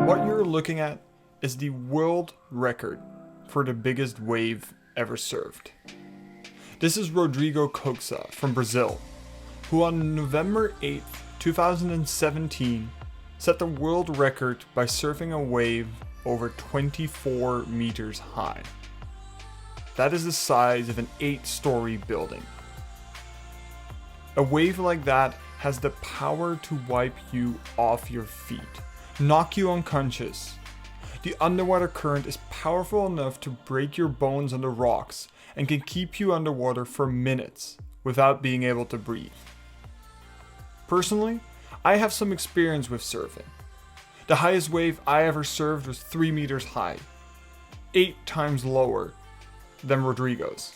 What you're looking at is the world record for the biggest wave ever surfed. This is Rodrigo Coxa from Brazil, who on November 8th, 2017 set the world record by surfing a wave over 24 meters high. That is the size of an 8-story building. A wave like that has the power to wipe you off your feet, knock you unconscious. The underwater current is powerful enough to break your bones on the rocks and can keep you underwater for minutes without being able to breathe. Personally, I have some experience with surfing. The highest wave I ever surfed was 3 meters high, 8 times lower than Rodrigo's.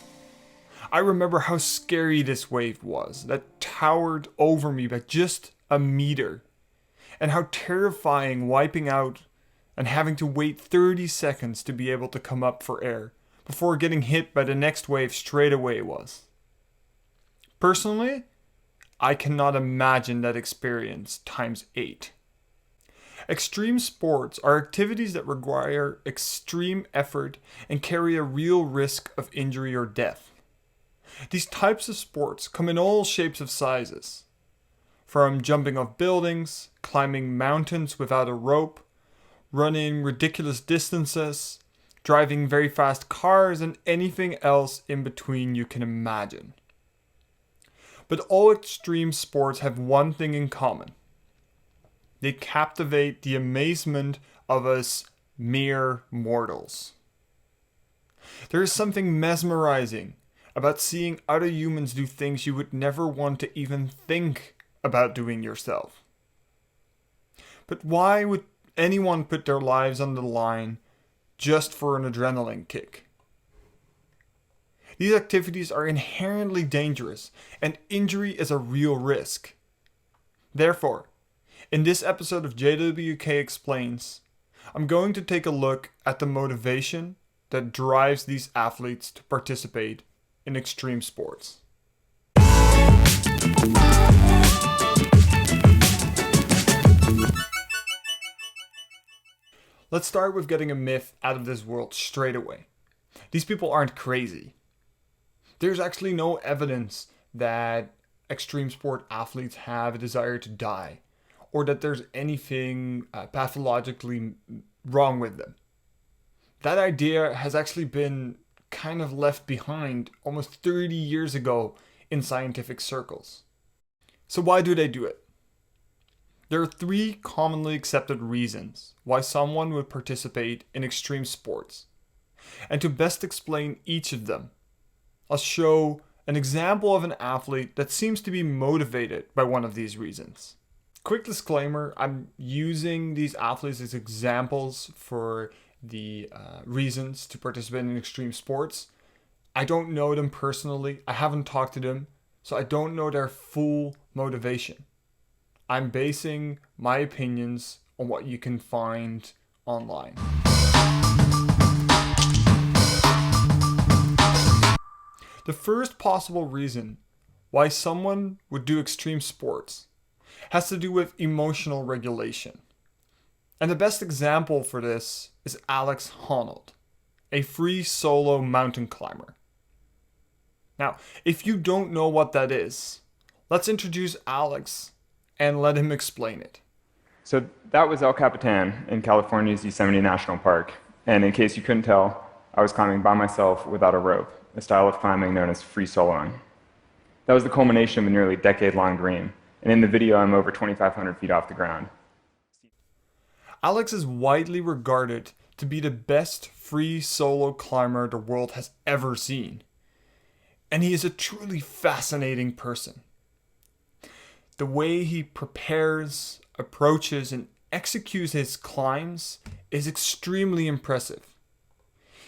I remember how scary this wave was that towered over me by just a meter, and how terrifying wiping out and having to wait 30 seconds to be able to come up for air before getting hit by the next wave straight away was. Personally, I cannot imagine that experience times 8. Extreme sports are activities that require extreme effort and carry a real risk of injury or death. These types of sports come in all shapes of sizes, from jumping off buildings, climbing mountains without a rope, running ridiculous distances, driving very fast cars, and anything else in between you can imagine. But all extreme sports have one thing in common. They captivate the amazement of us mere mortals. There is something mesmerizing about seeing other humans do things you would never want to even think about doing yourself. But why would anyone put their lives on the line just for an adrenaline kick? These activities are inherently dangerous, and injury is a real risk. Therefore, in this episode of JWK Explains, I'm going to take a look at the motivation that drives these athletes to participate in extreme sports. Let's start with getting a myth out of this world straight away. These people aren't crazy. There's actually no evidence that extreme sport athletes have a desire to die, or that there's anything pathologically wrong with them. That idea has actually been kind of left behind almost 30 years ago in scientific circles. So why do they do it? There are 3 commonly accepted reasons why someone would participate in extreme sports. And to best explain each of them, I'll show an example of an athlete that seems to be motivated by one of these reasons. Quick disclaimer, I'm using these athletes as examples for the reasons to participate in extreme sports. I don't know them personally, I haven't talked to them, so I don't know their full motivation. I'm basing my opinions on what you can find online. The first possible reason why someone would do extreme sports has to do with emotional regulation. And the best example for this is Alex Honnold, a free solo mountain climber. Now, if you don't know what that is, let's introduce Alex and let him explain it. So that was El Capitan in California's Yosemite National Park. And in case you couldn't tell, I was climbing by myself without a rope, a style of climbing known as free soloing. That was the culmination of a nearly decade-long dream. And in the video, I'm over 2,500 feet off the ground. Alex is widely regarded to be the best free solo climber the world has ever seen. And he is a truly fascinating person. The way he prepares, approaches, and executes his climbs is extremely impressive.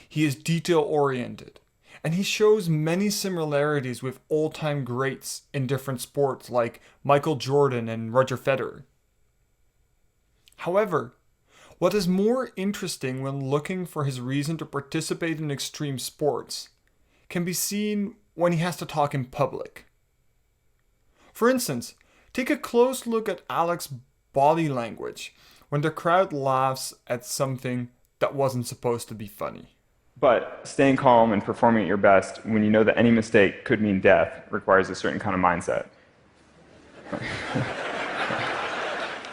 He is detail-oriented, and he shows many similarities with all-time greats in different sports like Michael Jordan and Roger Federer. However, what is more interesting when looking for his reason to participate in extreme sports can be seen when he has to talk in public. For instance, take a close look at Alex's body language when the crowd laughs at something that wasn't supposed to be funny. But staying calm and performing at your best when you know that any mistake could mean death requires a certain kind of mindset.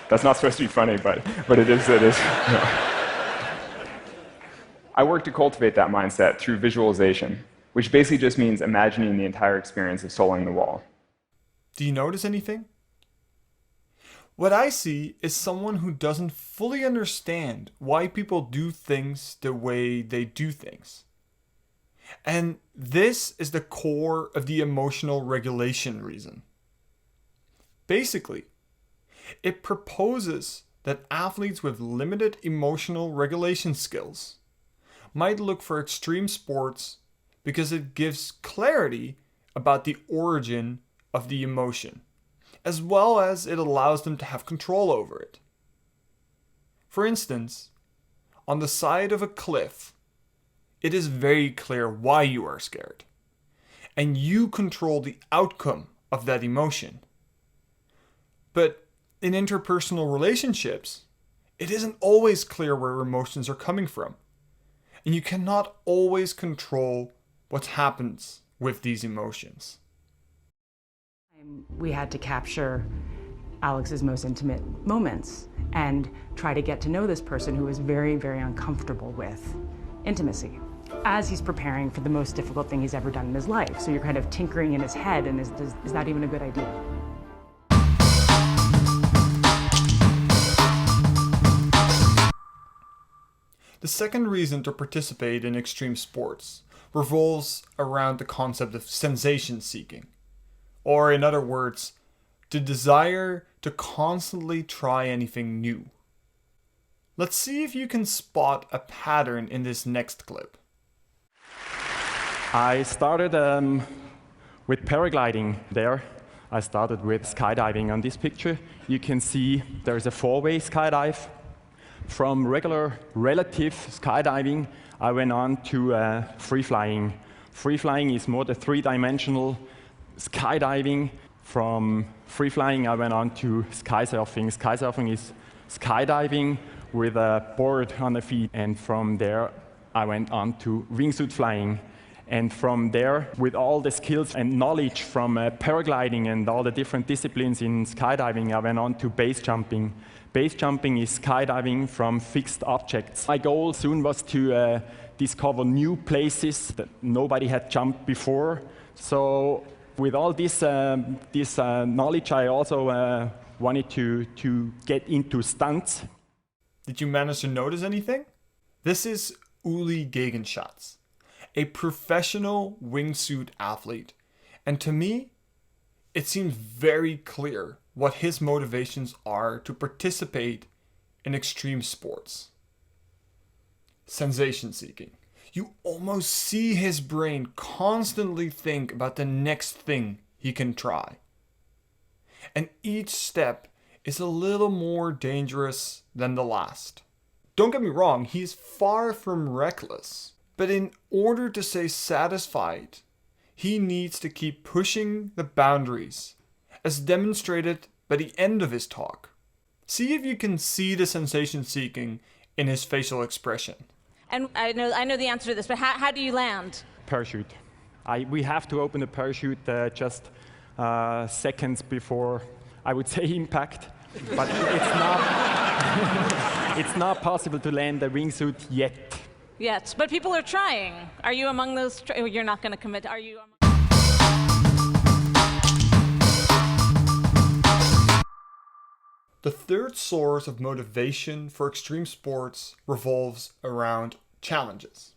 That's not supposed to be funny, but it is. I work to cultivate that mindset through visualization, which basically just means imagining the entire experience of soloing the wall. Do you notice anything? What I see is someone who doesn't fully understand why people do things the way they do things. And this is the core of the emotional regulation reason. Basically, it proposes that athletes with limited emotional regulation skills might look for extreme sports because it gives clarity about the origin of the emotion, as well as it allows them to have control over it. For instance, on the side of a cliff, it is very clear why you are scared, and you control the outcome of that emotion. But in interpersonal relationships, it isn't always clear where emotions are coming from, and you cannot always control what happens with these emotions. We had to capture Alex's most intimate moments and try to get to know this person who was very, very uncomfortable with intimacy as he's preparing for the most difficult thing he's ever done in his life. So you're kind of tinkering in his head, and is that even a good idea? The second reason to participate in extreme sports revolves around the concept of sensation seeking. Or in other words, the desire to constantly try anything new. Let's see if you can spot a pattern in this next clip. I started with paragliding there. I started with skydiving. On this picture, you can see there's a four-way skydive. From regular relative skydiving, I went on to free flying. Free flying is more the three-dimensional skydiving. From free flying, I went on to sky surfing. Sky surfing is skydiving with a board on the feet. And from there, I went on to wingsuit flying. And from there, with all the skills and knowledge from paragliding and all the different disciplines in skydiving, I went on to base jumping. Base jumping is skydiving from fixed objects. My goal soon was to discover new places that nobody had jumped before. So with all this knowledge, I also wanted to get into stunts. Did you manage to notice anything? This is Uli Gegenschatz, a professional wingsuit athlete. And to me, it seems very clear what his motivations are to participate in extreme sports. Sensation seeking. You almost see his brain constantly think about the next thing he can try. And each step is a little more dangerous than the last. Don't get me wrong, he's far from reckless. But in order to stay satisfied, he needs to keep pushing the boundaries, as demonstrated by the end of his talk. See if you can see the sensation seeking in his facial expression. And I know the answer to this, but how do you land? Parachute. We have to open the parachute just seconds before, I would say, impact. But it's not, it's not possible to land the wingsuit yet. Yet, but people are trying. Are you among those? You're not going to commit. Are you? The third source of motivation for extreme sports revolves around challenges.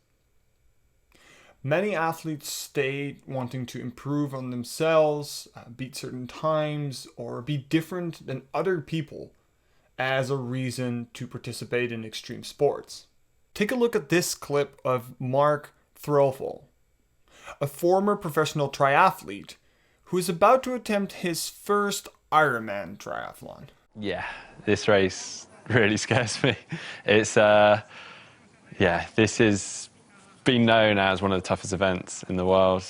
Many athletes stay wanting to improve on themselves, beat certain times, or be different than other people as a reason to participate in extreme sports. Take a look at this clip of Mark Threlfall, a former professional triathlete who is about to attempt his first Ironman triathlon. Yeah, this race really scares me. It's, this has been known as one of the toughest events in the world.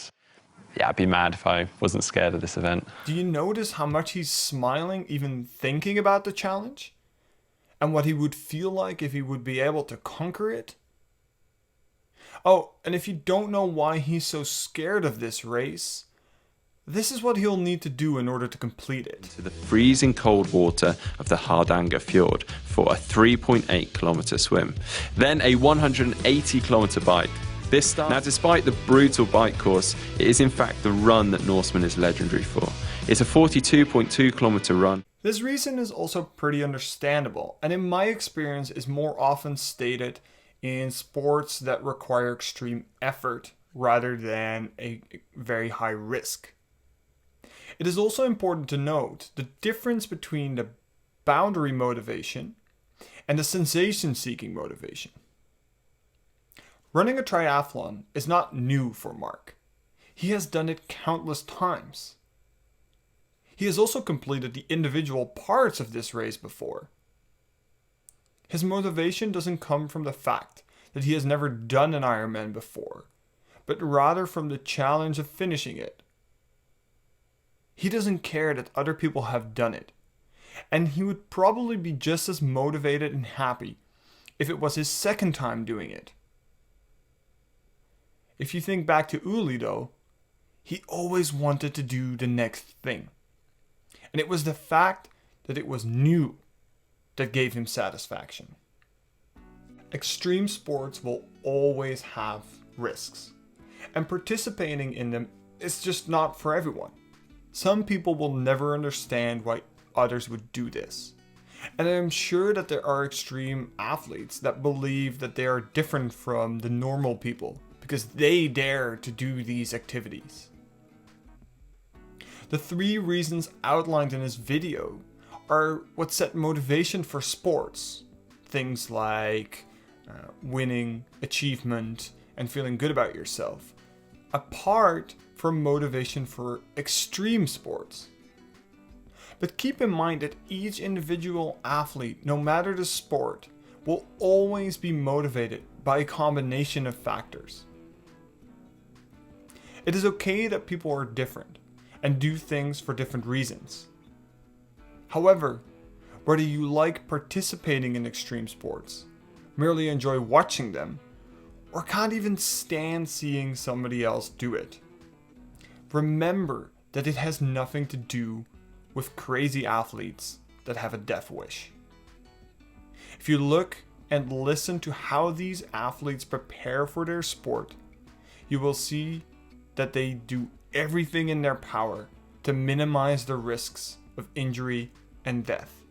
Yeah, I'd be mad if I wasn't scared of this event. Do you notice how much he's smiling even thinking about the challenge? and what he would feel like if he would be able to conquer it? Oh, and if you don't know why he's so scared of this race, this is what he'll need to do in order to complete it. To the freezing cold water of the Hardanger Fjord for a 3.8 kilometer swim, then a 180 kilometer bike. Now, despite the brutal bike course, it is in fact the run that Norseman is legendary for. It's a 42.2 kilometer run. This reason is also pretty understandable, and in my experience is more often stated in sports that require extreme effort rather than a very high risk. It is also important to note the difference between the boundary motivation and the sensation-seeking motivation. Running a triathlon is not new for Mark. He has done it countless times. He has also completed the individual parts of this race before. His motivation doesn't come from the fact that he has never done an Ironman before, but rather from the challenge of finishing it. He doesn't care that other people have done it, and he would probably be just as motivated and happy if it was his second time doing it. If you think back to Uli though, he always wanted to do the next thing. And it was the fact that it was new that gave him satisfaction. Extreme sports will always have risks, and participating in them is just not for everyone. Some people will never understand why others would do this. And I'm sure that there are extreme athletes that believe that they are different from the normal people because they dare to do these activities. The 3 reasons outlined in this video are what set motivation for sports. Things like winning, achievement, and feeling good about yourself, apart from motivation for extreme sports. But keep in mind that each individual athlete, no matter the sport, will always be motivated by a combination of factors. It is okay that people are different and do things for different reasons. However, whether you like participating in extreme sports, merely enjoy watching them, or can't even stand seeing somebody else do it, remember that it has nothing to do with crazy athletes that have a death wish. If you look and listen to how these athletes prepare for their sport, you will see that they do everything in their power to minimize the risks of injury and death.